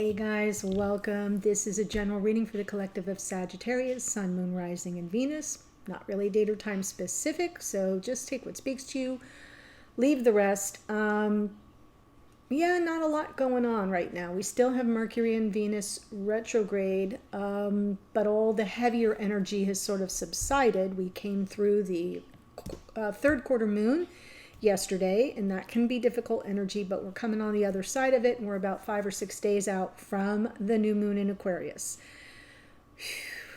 Hey guys, welcome. This is a general reading for the collective of Sagittarius, Sun, Moon, Rising, and Venus. Not really date or time specific, so just take what speaks to you, leave the rest. Not a lot going on right now. We still have Mercury and Venus retrograde, but all the heavier energy has sort of subsided. We came through the third quarter moon yesterday, and that can be difficult energy, but we're coming on the other side of it, and we're about 5 or 6 days out from the new moon in Aquarius.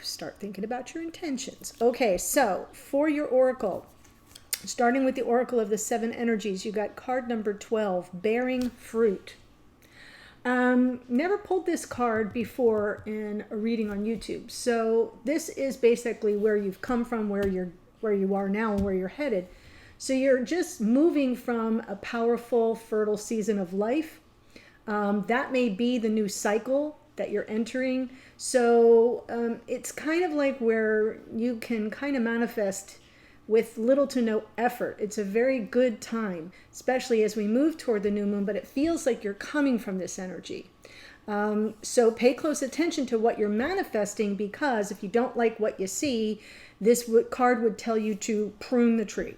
Start thinking about your intentions. Okay, so for your oracle, starting with the oracle of the 7 energies, you got card number 12, bearing fruit. Never pulled this card before in a reading on YouTube, so this is basically where you've come from, where you are now, and where you're headed. So you're just moving from a powerful, fertile season of life. That may be the new cycle that you're entering. So it's kind of like where you can kind of manifest with little to no effort. It's a very good time, especially as we move toward the new moon, but it feels like you're coming from this energy. So pay close attention to what you're manifesting, because if you don't like what you see, this card would tell you to prune the tree.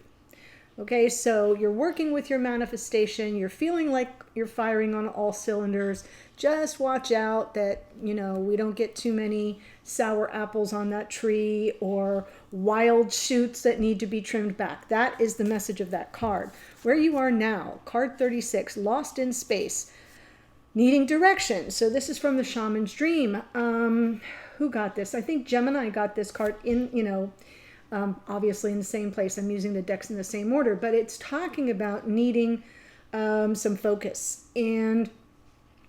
Okay, so you're working with your manifestation. You're feeling like you're firing on all cylinders. Just watch out that, we don't get too many sour apples on that tree or wild shoots that need to be trimmed back. That is the message of that card. Where you are now, card 36, lost in space, needing direction. So this is from the Shaman's Dream. Who got this? I think Gemini got this card in, obviously in the same place. I'm using the decks in the same order, but it's talking about needing some focus. And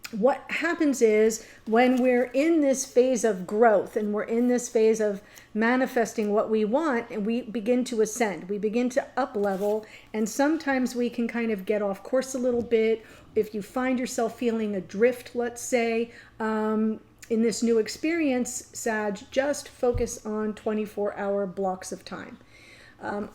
what happens is when we're in this phase of growth and we're in this phase of manifesting what we want, and we begin to ascend, we begin to up level, and sometimes we can kind of get off course a little bit. If you find yourself feeling adrift, let's say, in this new experience, Sag, just focus on 24-hour blocks of time.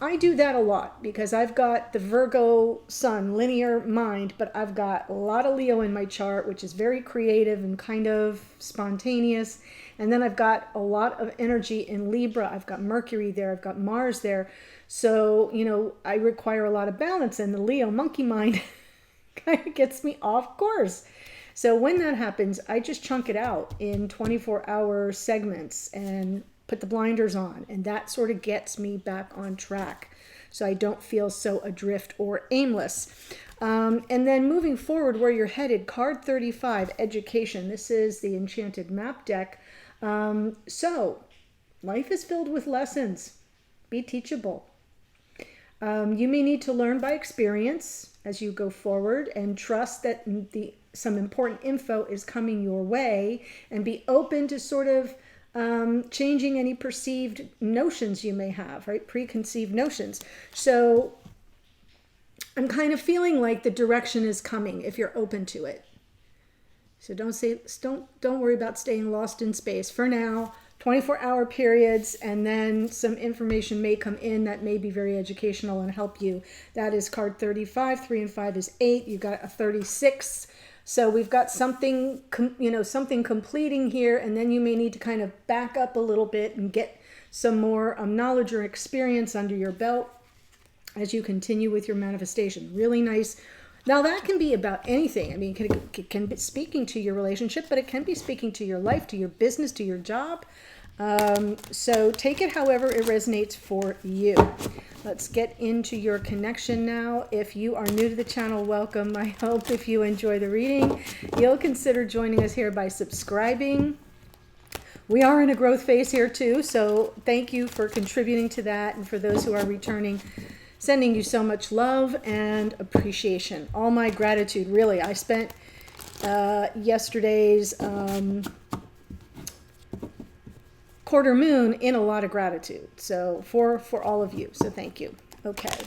I do that a lot because I've got the Virgo sun, linear mind, but I've got a lot of Leo in my chart, which is very creative and kind of spontaneous. And then I've got a lot of energy in Libra. I've got Mercury there. I've got Mars there. So, I require a lot of balance, and the Leo monkey mind kind of gets me off course. So when that happens, I just chunk it out in 24-hour segments and put the blinders on. And that sort of gets me back on track, so I don't feel so adrift or aimless. And then moving forward, where you're headed, card 35, education. This is the Enchanted Map deck. So life is filled with lessons. Be teachable. You may need to learn by experience as you go forward, and trust that some important info is coming your way, and be open to sort of changing any perceived notions you may have, right? Preconceived notions. So I'm kind of feeling like the direction is coming if you're open to it. So don't worry about staying lost in space for now. 24-hour periods, and then some information may come in that may be very educational and help you. That is card 35. 3 and 5 is 8. You got a 36. So we've got something, something completing here, and then you may need to kind of back up a little bit and get some more knowledge or experience under your belt as you continue with your manifestation. Really nice. Now that can be about anything. I mean, it can be speaking to your relationship, but it can be speaking to your life, to your business, to your job. So take it however it resonates for you. Let's get into your connection now. If you are new to the channel, welcome. I hope if you enjoy the reading, you'll consider joining us here by subscribing. We are in a growth phase here too, so thank you for contributing to that. And for those who are returning, sending you so much love and appreciation. All my gratitude, really. I spent yesterday's quarter moon in a lot of gratitude. So for all of you. So thank you. Okay.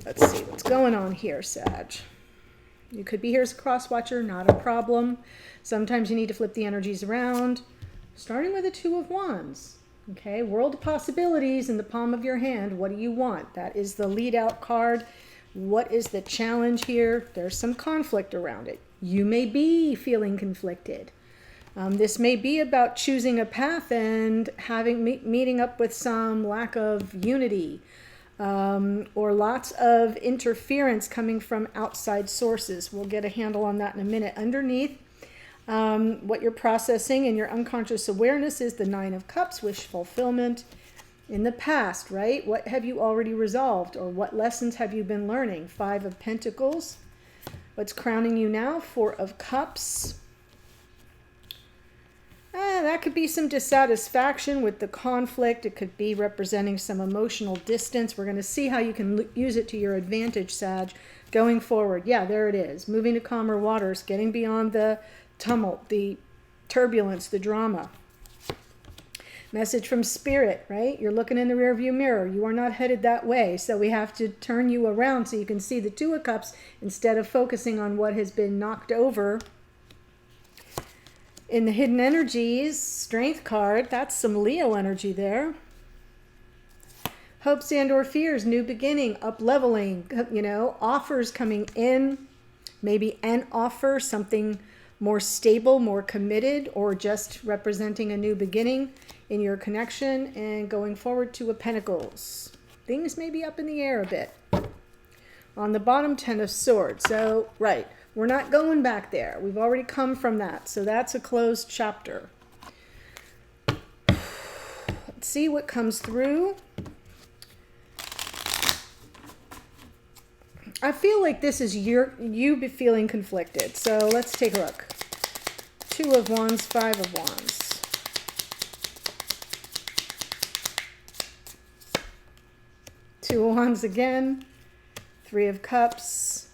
Let's see what's going on here, Sag. You could be here as a cross watcher, not a problem. Sometimes you need to flip the energies around. Starting with a 2 of Wands. Okay, world of possibilities in the palm of your hand. What do you want? That is the lead out card. What is the challenge here? There's some conflict around it. You may be feeling conflicted. This may be about choosing a path and meeting up with some lack of unity, or lots of interference coming from outside sources. We'll get a handle on that in a minute. Underneath, what you're processing in your unconscious awareness is the Nine of Cups, wish fulfillment. In the past, right? What have you already resolved, or what lessons have you been learning? Five of Pentacles. What's crowning you now? Four of Cups. That could be some dissatisfaction with the conflict. It could be representing some emotional distance. We're going to see how you can use it to your advantage, Sag, going forward. Yeah, there it is. Moving to calmer waters, getting beyond the tumult, the turbulence, the drama. Message from Spirit, right? You're looking in the rearview mirror. You are not headed that way. So we have to turn you around so you can see the Two of Cups instead of focusing on what has been knocked over. In the hidden energies, Strength card, that's some Leo energy there. Hopes and or fears, new beginning, up leveling, offers coming in, maybe an offer, something more stable, more committed, or just representing a new beginning in your connection, and going forward to a Pentacles. Things may be up in the air a bit. On the bottom, Ten of Swords. So, right. We're not going back there. We've already come from that. So that's a closed chapter. Let's see what comes through. I feel like this is you feeling conflicted. So let's take a look. Two of Wands, Five of Wands. Two of Wands again. Three of Cups.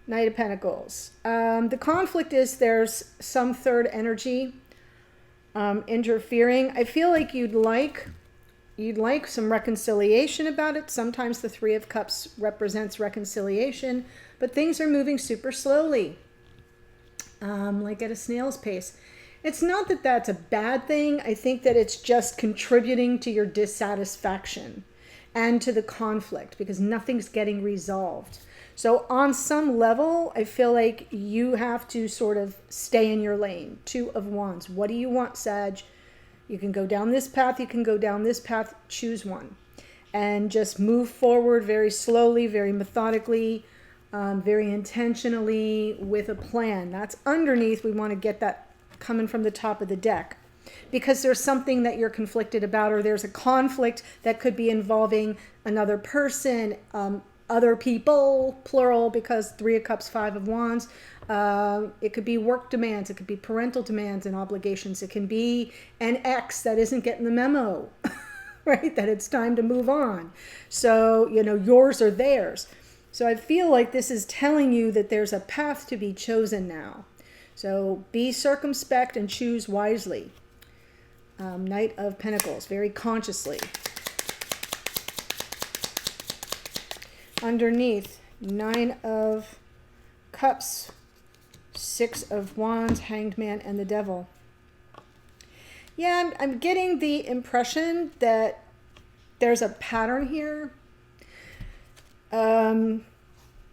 Knight of Pentacles. The conflict is there's some third energy interfering. I feel like you'd like some reconciliation about it. Sometimes the Three of Cups represents reconciliation, but things are moving super slowly, like at a snail's pace. It's not that that's a bad thing. I think that it's just contributing to your dissatisfaction and to the conflict because nothing's getting resolved. So on some level, I feel like you have to sort of stay in your lane. Two of Wands. What do you want, Sag? You can go down this path. You can go down this path. Choose one. And just move forward very slowly, very methodically, very intentionally with a plan. That's underneath. We want to get that coming from the top of the deck. Because there's something that you're conflicted about, or there's a conflict that could be involving another person, other people, plural, because Three of Cups, Five of Wands. It could be work demands. It could be parental demands and obligations. It can be an ex that isn't getting the memo, right? That it's time to move on. So, yours or theirs. So I feel like this is telling you that there's a path to be chosen now. So be circumspect and choose wisely. Knight of Pentacles, very consciously. Underneath, Nine of Cups, Six of Wands, Hanged Man, and the Devil. Yeah, I'm getting the impression that there's a pattern here.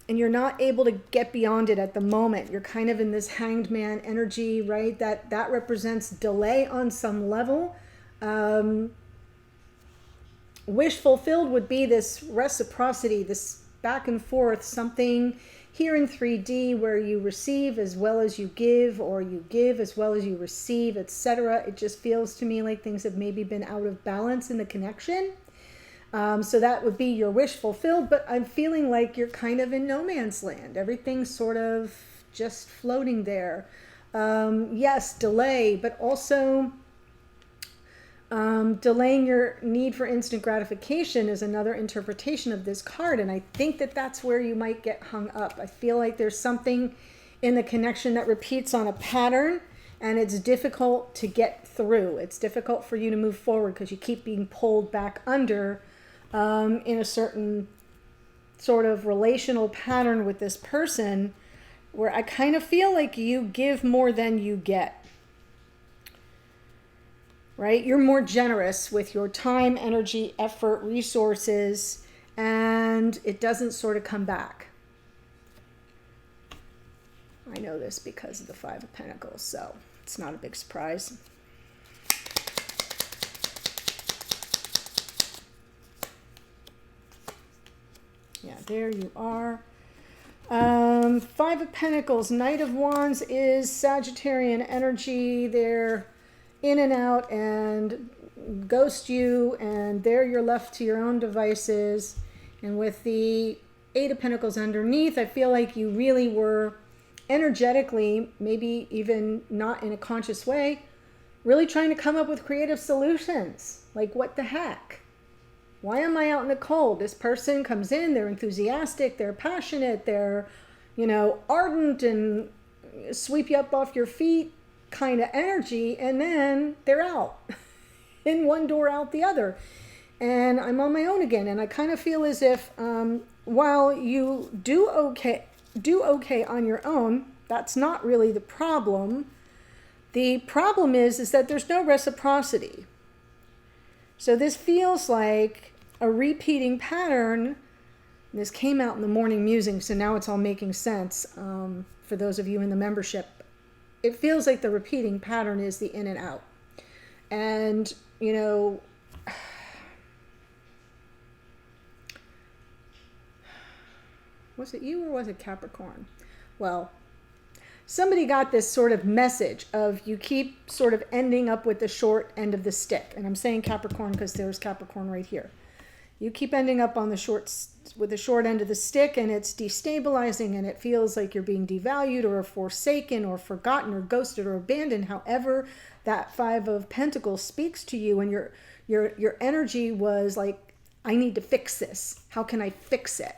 And you're not able to get beyond it at the moment. You're kind of in this Hanged Man energy, right? That represents delay on some level. Wish fulfilled would be this reciprocity, this back and forth, something here in 3D where you receive as well as you give, or you give as well as you receive, etc. It just feels to me like things have maybe been out of balance in the connection. So that would be your wish fulfilled, but I'm feeling like you're kind of in no man's land. Everything's sort of just floating there. Yes, delay, but also delaying your need for instant gratification is another interpretation of this card, and I think that that's where you might get hung up. I feel like there's something in the connection that repeats on a pattern, and it's difficult to get through. It's difficult for you to move forward because you keep being pulled back under in a certain sort of relational pattern with this person, where I kind of feel like you give more than you get. Right? You're more generous with your time, energy, effort, resources, and it doesn't sort of come back. I know this because of the Five of Pentacles, so it's not a big surprise. Yeah, there you are. Five of Pentacles, Knight of Wands is Sagittarian energy. They're in and out and ghost you, and there you're left to your own devices. And with the Eight of Pentacles underneath, I feel like you really were energetically, maybe even not in a conscious way, really trying to come up with creative solutions. Like, what the heck? Why am I out in the cold? This person comes in, they're enthusiastic, they're passionate, they're, you know, ardent and sweep you up off your feet kind of energy, and then they're out. In one door, out the other. And I'm on my own again. And I kind of feel as if while you do okay on your own, that's not really the problem. The problem is that there's no reciprocity. So this feels like a repeating pattern. This came out in the morning musing, so now it's all making sense for those of you in the membership. It feels like the repeating pattern is the in and out. And, you know, was it you or was it Capricorn? Well, somebody got this sort of message of you keep sort of ending up with the short end of the stick. And I'm saying Capricorn because there's Capricorn right here. You keep ending up on the with the short end of the stick, and it's destabilizing, and it feels like you're being devalued or forsaken or forgotten or ghosted or abandoned. However, that Five of Pentacles speaks to you, and your energy was like, I need to fix this. How can I fix it?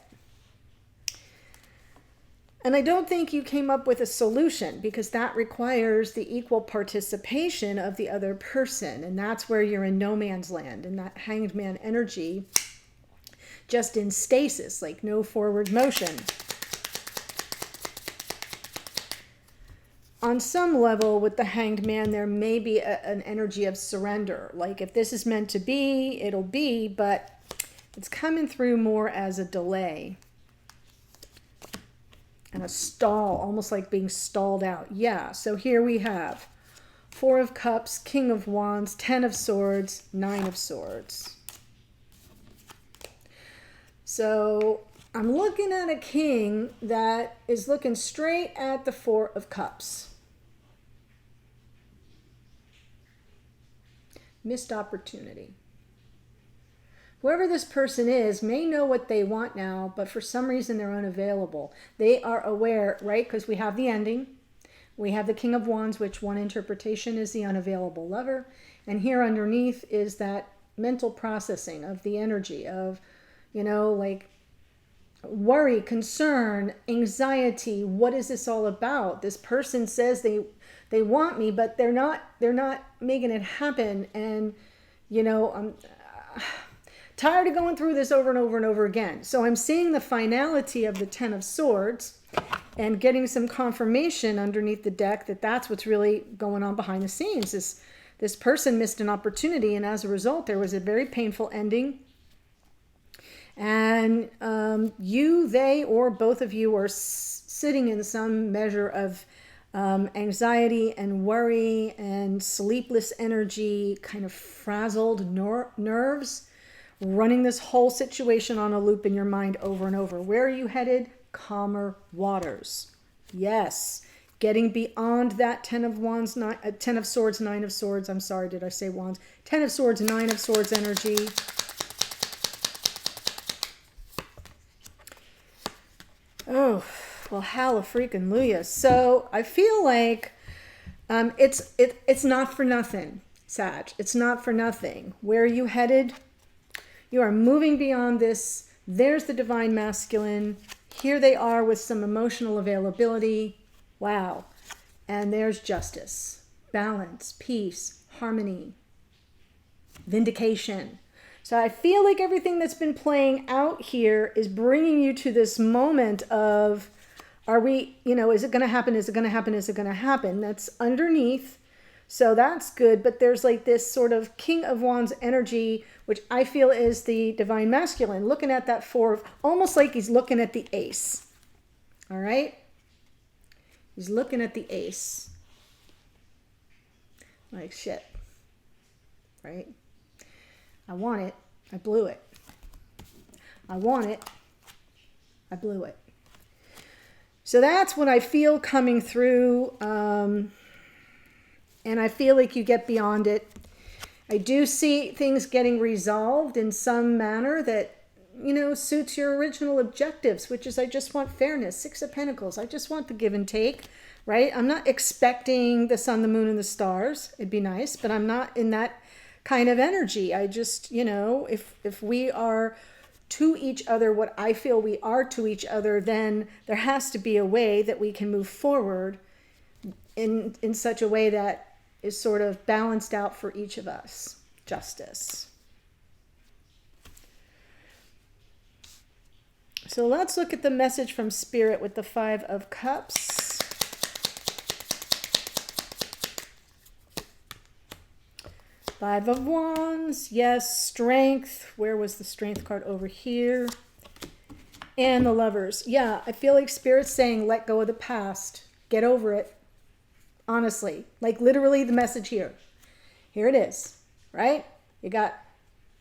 And I don't think you came up with a solution, because that requires the equal participation of the other person. And that's where you're in no man's land, and that Hanged Man energy, just in stasis, like no forward motion. On some level with the Hanged Man, there may be an energy of surrender. Like, if this is meant to be, it'll be, but it's coming through more as a delay. And a stall, almost like being stalled out. Yeah, so here we have Four of Cups, King of Wands, Ten of Swords, Nine of Swords. So I'm looking at a king that is looking straight at the Four of Cups. Missed opportunity. Whoever this person is may know what they want now, but for some reason they're unavailable. They are aware, right? Because we have the ending. We have the King of Wands, which one interpretation is the unavailable lover. And here underneath is that mental processing of the energy of, you know, like worry, concern, anxiety. What is this all about? This person says they want me, but they're not making it happen. And, you know, I'm tired of going through this over and over and over again. So I'm seeing the finality of the Ten of Swords and getting some confirmation underneath the deck that that's what's really going on behind the scenes. This person missed an opportunity, and as a result, there was a very painful ending. And you, they, or both of you are sitting in some measure of anxiety and worry and sleepless energy, kind of frazzled nerves, running this whole situation on a loop in your mind over and over. Where are you headed? Calmer waters. Yes. Getting beyond that Ten of Wands, Ten of Swords, Nine of Swords. I'm sorry, did I say Wands? Ten of Swords, Nine of Swords energy. Oh, well, hallelujah. So I feel like it's not for nothing, Sag. It's not for nothing. Where are you headed? You are moving beyond this. There's the divine masculine. Here they are with some emotional availability. Wow. And there's justice, balance, peace, harmony, vindication. So I feel like everything that's been playing out here is bringing you to this moment of, are we, you know, is it going to happen? Is it going to happen? Is it going to happen? That's underneath. So that's good. But there's like this sort of King of Wands energy, which I feel is the divine masculine, looking at that four, almost like he's looking at the ace. All right. He's looking at the ace. Like, shit. Right? I want it. I blew it. I want it. I blew it. So that's what I feel coming through. And I feel like you get beyond it. I do see things getting resolved in some manner that, you know, suits your original objectives, which is I just want fairness. 6 of Pentacles. I just want the give and take, right? I'm not expecting the sun, the moon, and the stars. It'd be nice, but I'm not in that kind of energy. I just, you know, if we are to each other what I feel we are to each other, then there has to be a way that we can move forward in such a way that is sort of balanced out for each of us. Justice. So let's look at the message from Spirit with the 5 of Cups. Five of Wands. Yes, strength. Where was the strength card? Over here. And the Lovers. Yeah, I feel like Spirit's saying let go of the past. Get over it. Honestly, like literally the message here. Here it is, right? You got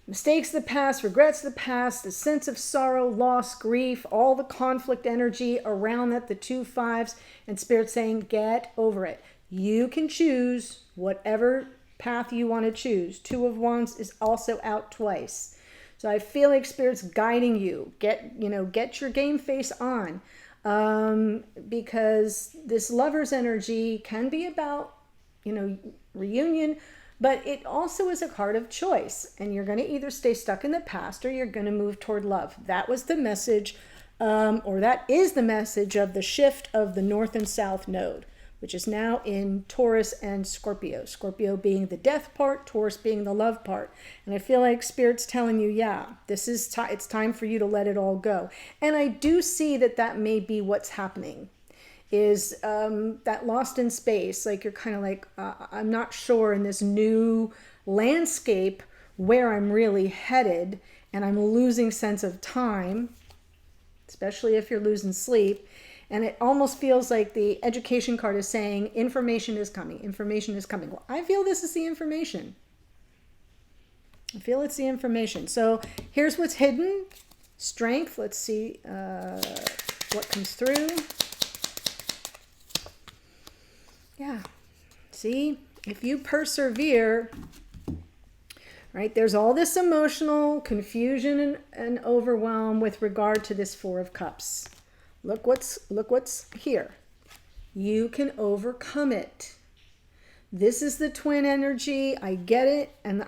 mistakes of the past, regrets of the past, the sense of sorrow, loss, grief, all the conflict energy around that, the 2 5s, and Spirit saying, get over it. You can choose whatever path you want to choose. 2 of Wands is also out twice. So I feel like Spirit's guiding you. Get your game face on. Because this Lover's energy can be about, you know, reunion, but it also is a card of choice. And you're going to either stay stuck in the past or you're going to move toward love. That was the message, or that is the message of the shift of the North and South node, which is now in Taurus and Scorpio. Scorpio being the death part, Taurus being the love part. And I feel like Spirit's telling you, yeah, this is it's time for you to let it all go. And I do see that that may be what's happening, is that lost in space. Like you're kind of like, I'm not sure in this new landscape where I'm really headed, and I'm losing sense of time, especially if you're losing sleep. And it almost feels like the education card is saying information is coming. Information is coming. Well, I feel this is the information. I feel it's the information. So here's what's hidden. Strength. Let's see what comes through. Yeah. See, if you persevere, right, there's all this emotional confusion and overwhelm with regard to this 4 of Cups. Look what's here. You can overcome it. This is the twin energy. I get it. And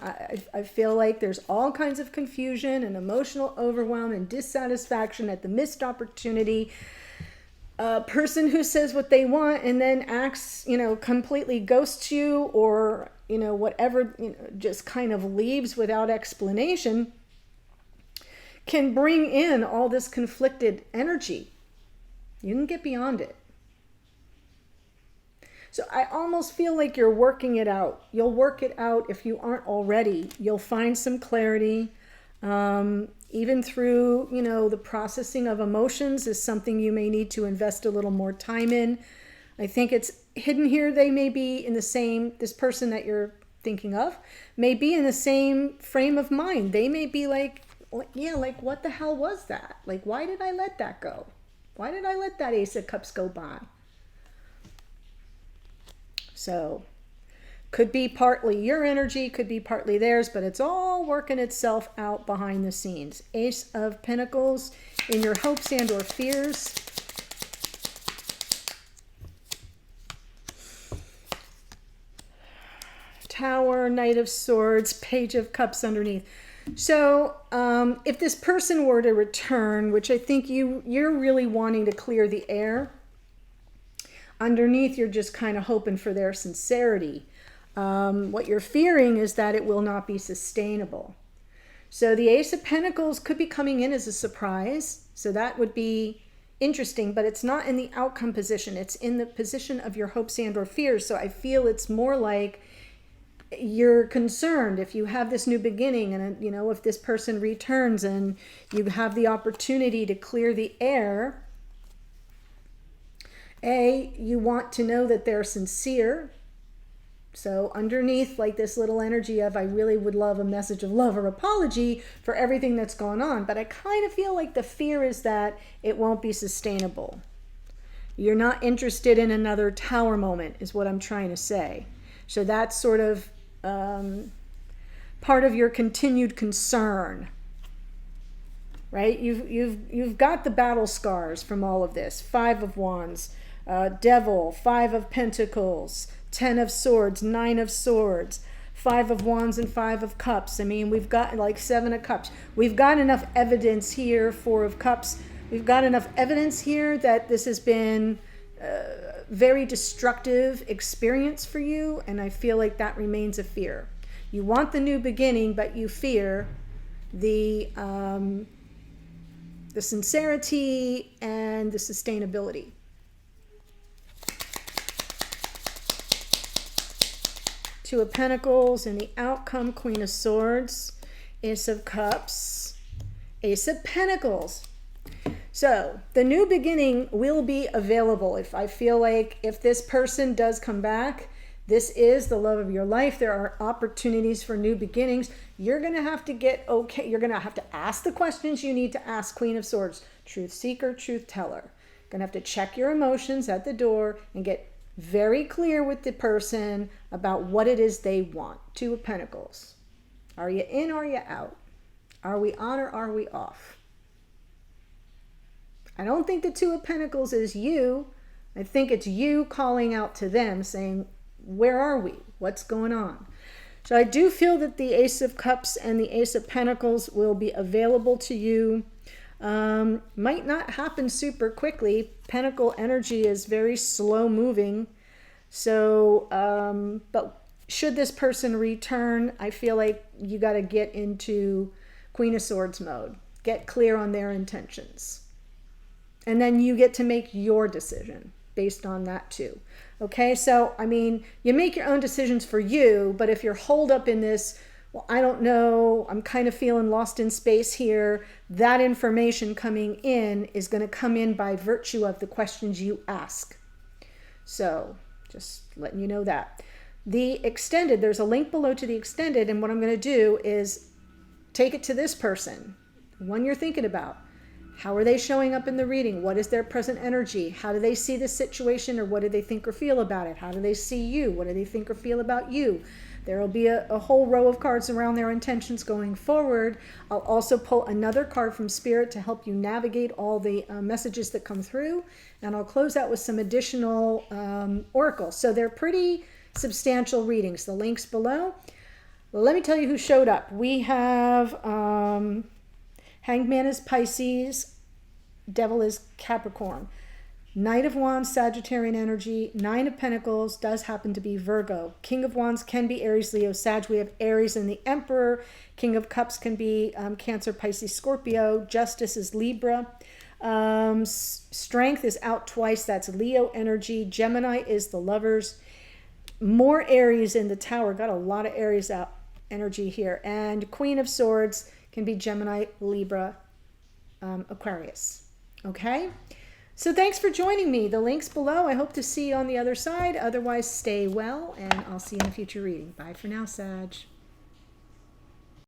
I feel like there's all kinds of confusion and emotional overwhelm and dissatisfaction at the missed opportunity. A person who says what they want and then acts, you know, completely ghosts you, or, you know, whatever, you know, just kind of leaves without explanation, can bring in all this conflicted energy. You can get beyond it. So I almost feel like you're working it out. You'll work it out if you aren't already. You'll find some clarity. Even through, you know, the processing of emotions is something you may need to invest a little more time in. I think it's hidden here. They may be in the same, this person that you're thinking of may be in the same frame of mind. They may be like, yeah, like what the hell was that? Like, why did I let that go? Why did I let that Ace of Cups go by? So, could be partly your energy, could be partly theirs, but it's all working itself out behind the scenes. Ace of Pentacles in your hopes and or fears. Tower, Knight of Swords, Page of Cups underneath. So if this person were to return, which I think you're really wanting to clear the air, underneath you're just kind of hoping for their sincerity. What you're fearing is that it will not be sustainable. So the Ace of Pentacles could be coming in as a surprise. So that would be interesting, but it's not in the outcome position. It's in the position of your hopes and or fears. So I feel it's more like you're concerned if you have this new beginning, and you know, if this person returns and you have the opportunity to clear the air, You want to know that they're sincere. So underneath, like this little energy of, I really would love a message of love or apology for everything that's gone on. But I kind of feel like the fear is that it won't be sustainable. You're not interested in another tower moment, is what I'm trying to say. So that's sort of part of your continued concern, right? You've got the battle scars from all of this. 5 of Wands, Devil, 5 of Pentacles, 10 of Swords, 9 of Swords, 5 of Wands, and 5 of Cups. I mean, we've got like 7 of Cups. We've got enough evidence here. 4 of Cups. We've got enough evidence here that this has been a very destructive experience for you, and I feel like that remains a fear. You want the new beginning, but you fear the sincerity and the sustainability. Two of Pentacles and the outcome, Queen of Swords, Ace of Cups, Ace of Pentacles. So the new beginning will be available. If I feel like if this person does come back, this is the love of your life. There are opportunities for new beginnings. You're going to have to get okay. You're going to have to ask the questions you need to ask, Queen of Swords, truth seeker, truth teller. Going to have to check your emotions at the door and get very clear with the person about what it is they want. 2 of Pentacles. Are you in or are you out? Are we on or are we off? I don't think the 2 of Pentacles is you. I think it's you calling out to them saying, where are we? What's going on? So I do feel that the Ace of Cups and the Ace of Pentacles will be available to you. Might not happen super quickly. Pentacle energy is very slow moving. So, but should this person return, I feel like you got to get into Queen of Swords mode. Get clear on their intentions. And then you get to make your decision based on that too. Okay, so, I mean, you make your own decisions for you, but if you're holed up in this, well, I don't know, I'm kind of feeling lost in space here, that information coming in is going to come in by virtue of the questions you ask. So, just letting you know that. The extended, there's a link below to the extended, and what I'm going to do is take it to this person, one you're thinking about. How are they showing up in the reading? What is their present energy? How do they see the situation, or what do they think or feel about it? How do they see you? What do they think or feel about you? There will be a whole row of cards around their intentions going forward. I'll also pull another card from Spirit to help you navigate all the messages that come through. And I'll close out with some additional oracles. So they're pretty substantial readings. The link's below. Let me tell you who showed up. We have Hanged Man is Pisces. Devil is Capricorn. Knight of Wands, Sagittarian energy. 9 of Pentacles does happen to be Virgo. King of Wands can be Aries, Leo, Sag. We have Aries and the Emperor. King of Cups can be Cancer, Pisces, Scorpio. Justice is Libra. Strength is out twice. That's Leo energy. Gemini is the Lovers. More Aries in the Tower. Got a lot of Aries out energy here. And Queen of Swords can be Gemini, Libra, Aquarius. Okay? So thanks for joining me. The link's below. I hope to see you on the other side. Otherwise, stay well, and I'll see you in a future reading. Bye for now, Sag.